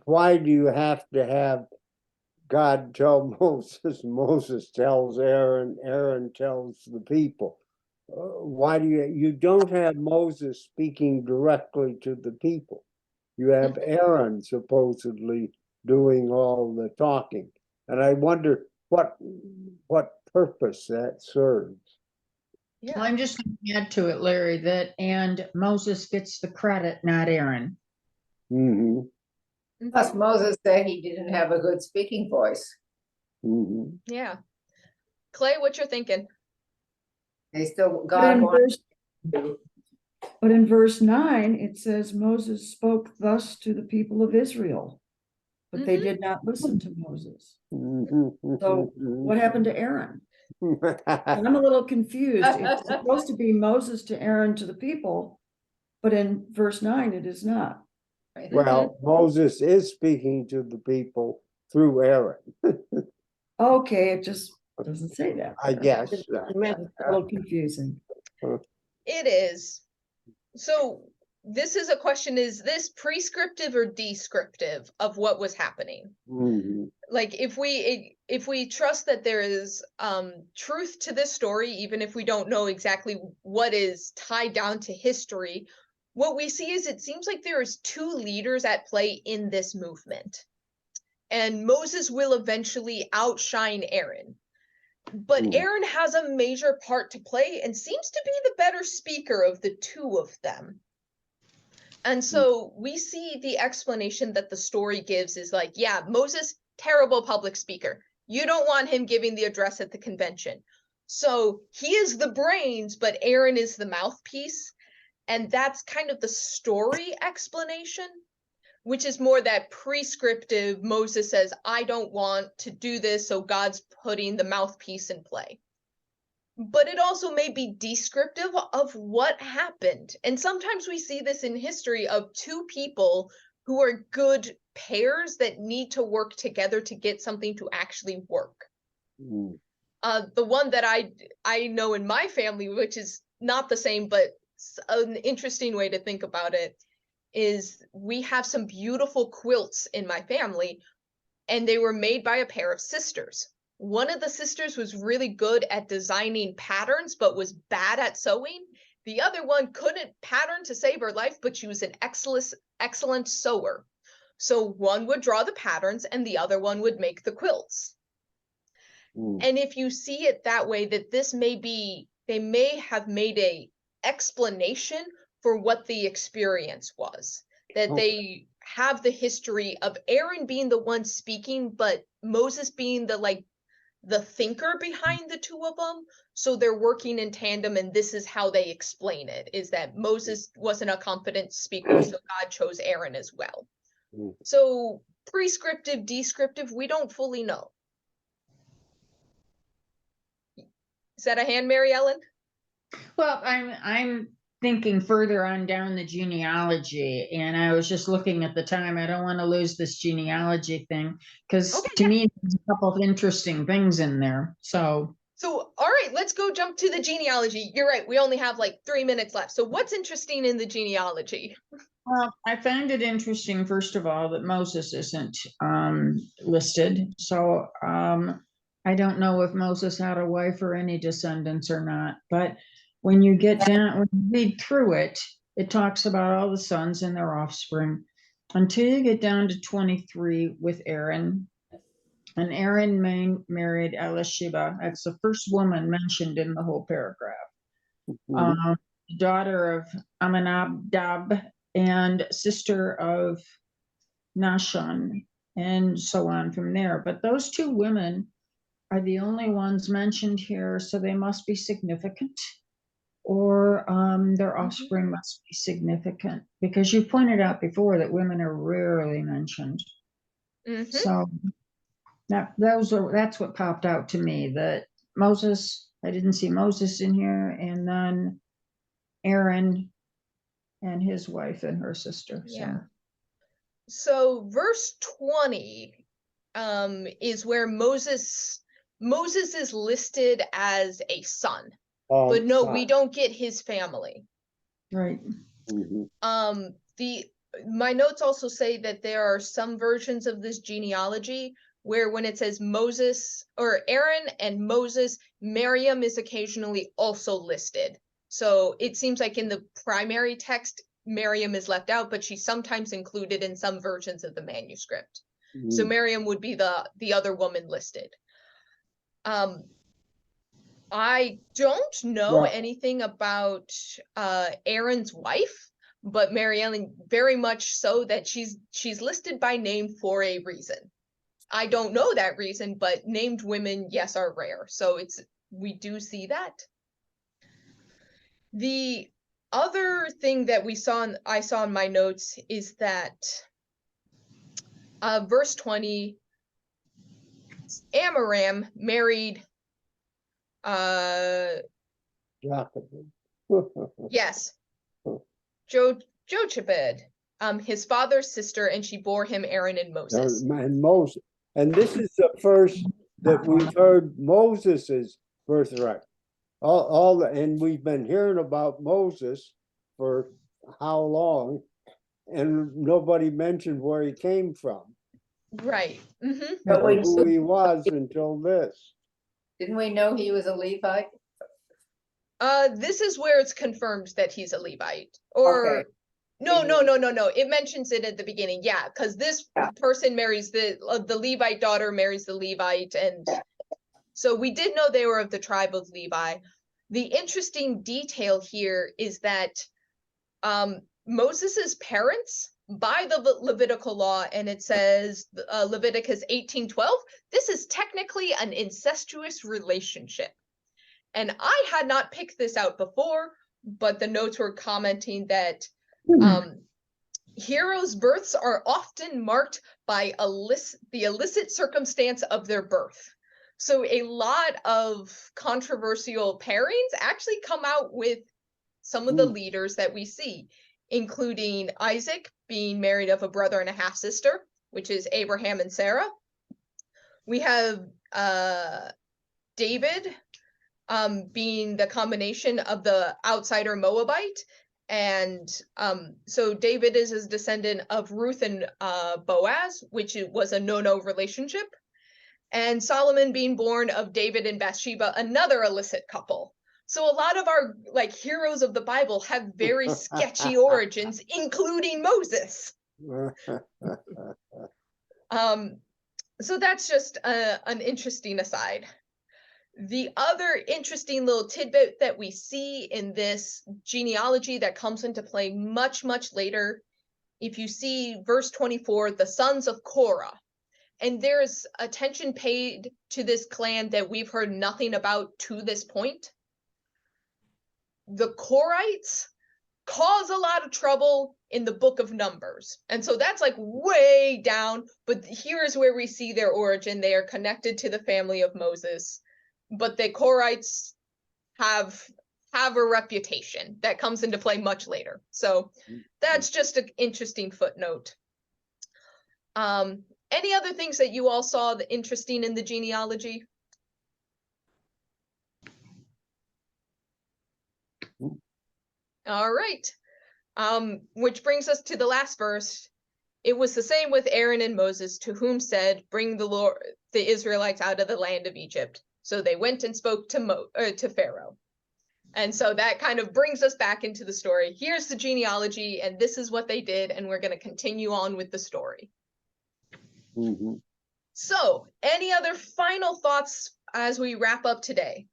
Speaker 3: why do you have to have God tell Moses, Moses tells Aaron, Aaron tells the people? Why do you don't have Moses speaking directly to the people? You have Aaron supposedly doing all the talking. And I wonder what purpose that serves.
Speaker 4: Well,
Speaker 1: Yeah.
Speaker 4: I'm just going to add to it, Larry, that and Moses gets the credit, not Aaron.
Speaker 3: Mm-hmm.
Speaker 2: Plus Moses said he didn't have a good speaking voice.
Speaker 3: Mm-hmm.
Speaker 1: Yeah. Clay, what you're thinking?
Speaker 2: They still,
Speaker 7: But
Speaker 2: God
Speaker 7: in
Speaker 2: wanted
Speaker 7: verse- But in verse 9, it says Moses spoke thus to the people of Israel, but they did not listen to Moses. So what happened to Aaron? I'm a little confused. It's supposed to be Moses to Aaron to the people, but in verse 9, it is not.
Speaker 3: Well, Moses is speaking to the people through Aaron.
Speaker 7: Okay, it just doesn't say that.
Speaker 3: I guess.
Speaker 7: It's a little confusing.
Speaker 1: It is. So this is a question, is this prescriptive or descriptive of what was happening?
Speaker 3: Mhm.
Speaker 1: Like if we trust that there is truth to this story, even if we don't know exactly what is tied down to history, what we see is it seems like there is two leaders at play in this movement. And Moses will eventually outshine Aaron. But Aaron has a major part to play and seems to be the better speaker of the two of them. And so we see the explanation that the story gives is like, yeah, Moses, terrible public speaker. You don't want him giving the address at the convention. So he is the brains, but Aaron is the mouthpiece. And that's kind of the story explanation, which is more that prescriptive. Moses says, I don't want to do this, so God's putting the mouthpiece in play. But it also may be descriptive of what happened. And sometimes we see this in history of two people who are good pairs that need to work together to get something to actually work. The one that I know in my family, which is not the same, but an interesting way to think about it, is we have some beautiful quilts in my family, and they were made by a pair of sisters. One of the sisters was really good at designing patterns, but was bad at sewing. The other one couldn't pattern to save her life, but she was an excellent sewer. So one would draw the patterns and the other one would make the quilts. And if you see it that way, that this may be, they may have made a explanation for what the experience was, that they have the history of Aaron being the one speaking, but Moses being the thinker behind the two of them. So they're working in tandem, and this is how they explain it, is that Moses wasn't a confident speaker, so God chose Aaron as well. So prescriptive, descriptive, we don't fully know. Is that a hand, Mary Ellen?
Speaker 4: Well, I'm thinking further on down the genealogy, and I was just looking at the time. I don't want to lose this genealogy thing, because to me, there's a couple of interesting things in there. So
Speaker 1: all right, let's go jump to the genealogy. You're right, we only have like 3 minutes left. So what's interesting in the genealogy?
Speaker 4: Well, I find it interesting, first of all, that Moses isn't listed. So I don't know if Moses had a wife or any descendants or not. But when you get down, when you read through it, it talks about all the sons and their offspring until you get down to 23 with Aaron. And Aaron married Elisheba. That's the first woman mentioned in the whole paragraph. Daughter of Amminadab and sister of Nahshon, and so on from there. But those two women are the only ones mentioned here, so they must be significant, or their offspring must be significant, because you pointed out before that women are rarely mentioned. So that's what popped out to me, that Moses, I didn't see Moses in here, and then Aaron and his wife and her sister. So.
Speaker 1: Yeah. So verse 20 is where Moses is listed as a son. But no, we don't get his family.
Speaker 4: Right.
Speaker 3: Mhm.
Speaker 1: My notes also say that there are some versions of this genealogy where when it says Moses or Aaron and Moses, Miriam is occasionally also listed. So it seems like in the primary text, Miriam is left out, but she's sometimes included in some versions of the manuscript. So Miriam would be the other woman listed. I don't know
Speaker 3: Well-
Speaker 1: anything about Aaron's wife, but Mary Ellen very much so that she's listed by name for a reason. I don't know that reason, but named women, yes, are rare. So we do see that. The other thing that I saw in my notes is that verse 20, Amram married
Speaker 3: Jochebed.
Speaker 1: yes, Jochebed, his father's sister, and she bore him Aaron and Moses.
Speaker 3: And Moses. And this is the first that we've heard Moses's birthright. And we've been hearing about Moses for how long, and nobody mentioned where he came from.
Speaker 1: Right.
Speaker 2: But
Speaker 3: Or who he was until this.
Speaker 2: didn't we know he was a Levite?
Speaker 1: This is where it's confirmed that he's a Levite. Or
Speaker 2: Okay.
Speaker 1: no. It mentions it at the beginning. Yeah, because this person marries the Levite daughter marries the Levite, and so we did know they were of the tribe of Levi. The interesting detail here is that Moses's parents, by the Levitical law, and it says Leviticus 18:12, this is technically an incestuous relationship. And I had not picked this out before, but the notes were commenting that heroes' births are often marked by the illicit circumstance of their birth. So a lot of controversial pairings actually come out with some of the leaders that we see, including Isaac being married of a brother and a half sister, which is Abraham and Sarah. We have David being the combination of the outsider Moabite. And so David is a descendant of Ruth and Boaz, which was a no-no relationship. And Solomon being born of David and Bathsheba, another illicit couple. So a lot of our heroes of the Bible have very sketchy origins, including Moses. So that's just an interesting aside. The other interesting little tidbit that we see in this genealogy that comes into play much, much later, if you see verse 24, the sons of Korah, and there's attention paid to this clan that we've heard nothing about to this point. The Korites cause a lot of trouble in the book of Numbers. And so that's way down, but here's where we see their origin. They are connected to the family of Moses. But the Korites have a reputation that comes into play much later. So that's just an interesting footnote. Any other things that you all saw interesting in the genealogy? All right. Which brings us to the last verse. It was the same with Aaron and Moses, to whom said, "Bring the Israelites out of the land of Egypt." So they went and spoke to Pharaoh. And so that kind of brings us back into the story. Here's the genealogy, and this is what they did, and we're going to continue on with the story. So, any other final thoughts as we wrap up today?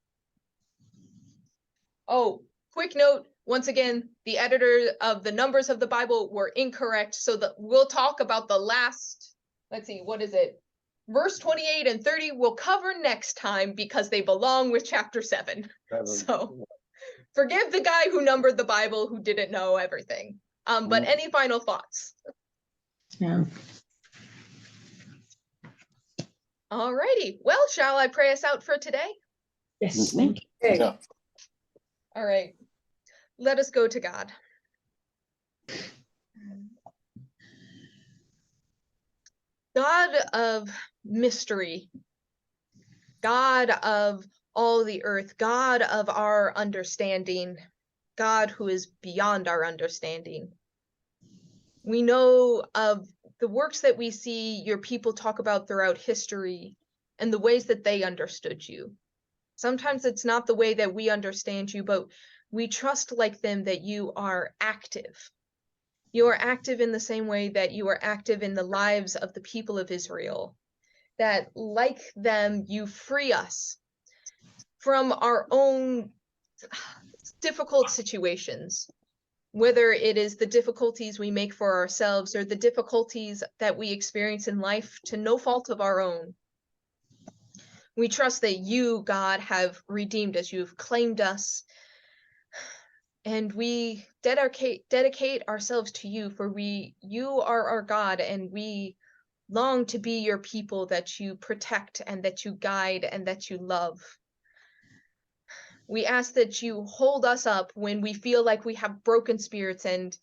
Speaker 1: Oh, quick note. Once again, the editor of the numbers of the Bible were incorrect. So we'll talk about the last, let's see, what is it? Verse 28 and 30 we'll cover next time because they belong with chapter 7. So forgive the guy who numbered the Bible who didn't know everything. But any final thoughts?
Speaker 4: Yeah.
Speaker 1: All righty. Well, shall I pray us out for today?
Speaker 4: Yes, thank you.
Speaker 5: Okay.
Speaker 6: Yeah.
Speaker 1: All right. Let us go to God. God of mystery, God of all the earth, God of our understanding, God who is beyond our understanding. We know of the works that we see your people talk about throughout history and the ways that they understood you. Sometimes it's not the way that we understand you, but we trust like them that you are active. You are active in the same way that you are active in the lives of the people of Israel. That like them, you free us from our own difficult situations, whether it is the difficulties we make for ourselves or the difficulties that we experience in life to no fault of our own. We trust that you, God, have redeemed us. You have claimed us. And we dedicate ourselves to you, for you are our God, and we long to be your people that you protect and that you guide and that you love. We ask that you hold us up when we feel like we have broken spirits and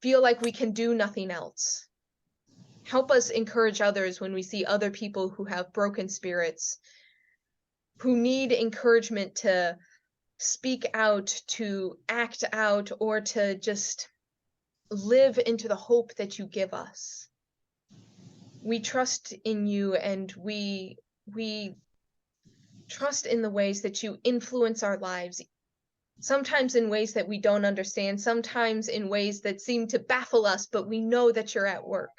Speaker 1: feel like we can do nothing else. Help us encourage others when we see other people who have broken spirits, who need encouragement to speak out, to act out, or to just live into the hope that you give us. We trust in you, and we trust in the ways that you influence our lives, sometimes in ways that we don't understand, sometimes in ways that seem to baffle us, but we know that you're at work.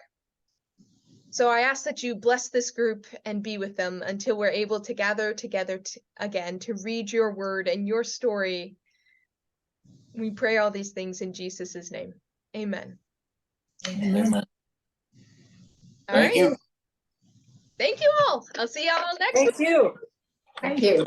Speaker 1: So I ask that you bless this group and be with them until we're able to gather together again to read your word and your story. We pray all these things in Jesus' name. Amen.
Speaker 6: Amen.
Speaker 1: All
Speaker 6: Thank
Speaker 1: right.
Speaker 6: you.
Speaker 1: Thank you all. I'll see y'all next week.
Speaker 5: Thank you.
Speaker 2: Thank you.